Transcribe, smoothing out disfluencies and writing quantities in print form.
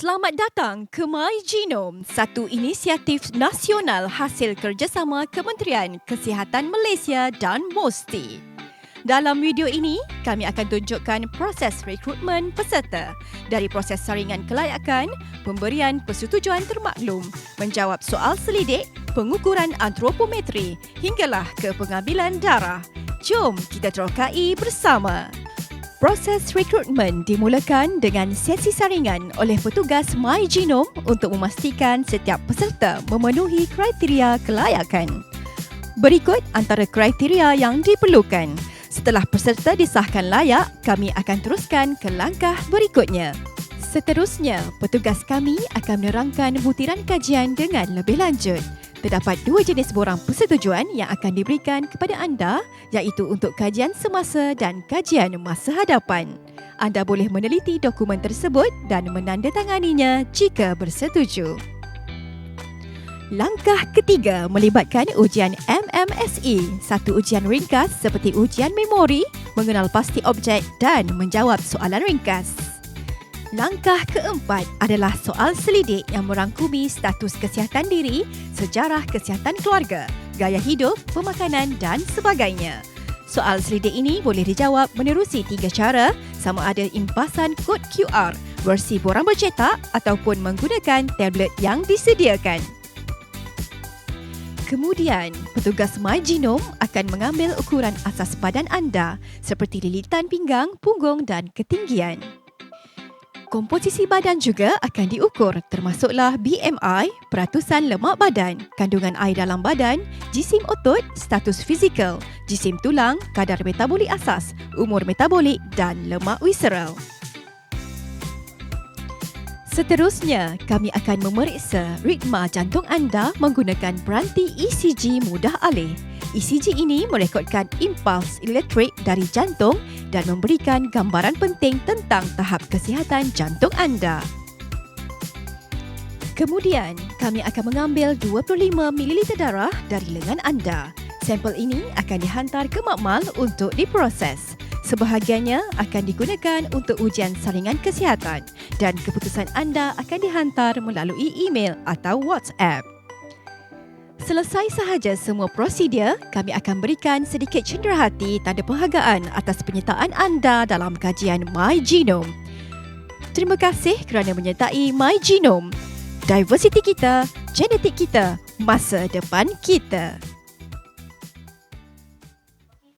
Selamat datang ke My Genome, satu inisiatif nasional hasil kerjasama Kementerian Kesihatan Malaysia dan MOSTI. Dalam video ini, kami akan tunjukkan proses rekrutmen peserta dari proses saringan kelayakan, pemberian persetujuan termaklum, menjawab soal selidik, pengukuran antropometri hinggalah ke pengambilan darah. Jom kita terokai bersama. Proses rekrutmen dimulakan dengan sesi saringan oleh petugas My Genome untuk memastikan setiap peserta memenuhi kriteria kelayakan. Berikut antara kriteria yang diperlukan. Setelah peserta disahkan layak, kami akan teruskan ke langkah berikutnya. Seterusnya, petugas kami akan menerangkan butiran kajian dengan lebih lanjut. Terdapat dua jenis borang persetujuan yang akan diberikan kepada anda, iaitu untuk kajian semasa dan kajian masa hadapan. Anda boleh meneliti dokumen tersebut dan menandatanganinya jika bersetuju. Langkah ketiga melibatkan ujian MMSE, satu ujian ringkas seperti ujian memori, mengenal pasti objek dan menjawab soalan ringkas. Langkah keempat adalah soal selidik yang merangkumi status kesihatan diri, sejarah kesihatan keluarga, gaya hidup, pemakanan dan sebagainya. Soal selidik ini boleh dijawab menerusi 3 cara, sama ada impasan kod QR, versi borang bercetak ataupun menggunakan tablet yang disediakan. Kemudian, petugas My Genome akan mengambil ukuran asas badan anda seperti lilitan pinggang, punggung dan ketinggian. Komposisi badan juga akan diukur termasuklah BMI, peratusan lemak badan, kandungan air dalam badan, jisim otot, status fizikal, jisim tulang, kadar metabolik asas, umur metabolik dan lemak visceral. Seterusnya, kami akan memeriksa ritma jantung anda menggunakan peranti ECG mudah alih. ECG ini merekodkan impuls elektrik dari jantung dan memberikan gambaran penting tentang tahap kesihatan jantung anda. Kemudian, kami akan mengambil 25 ml darah dari lengan anda. Sampel ini akan dihantar ke makmal untuk diproses. Sebahagiannya akan digunakan untuk ujian saringan kesihatan dan keputusan anda akan dihantar melalui email atau WhatsApp. Selesai sahaja semua prosedur, kami akan berikan sedikit cenderahati tanda penghargaan atas penyertaan anda dalam kajian My Genome. Terima kasih kerana menyertai My Genome. Diversiti kita, genetik kita, masa depan kita.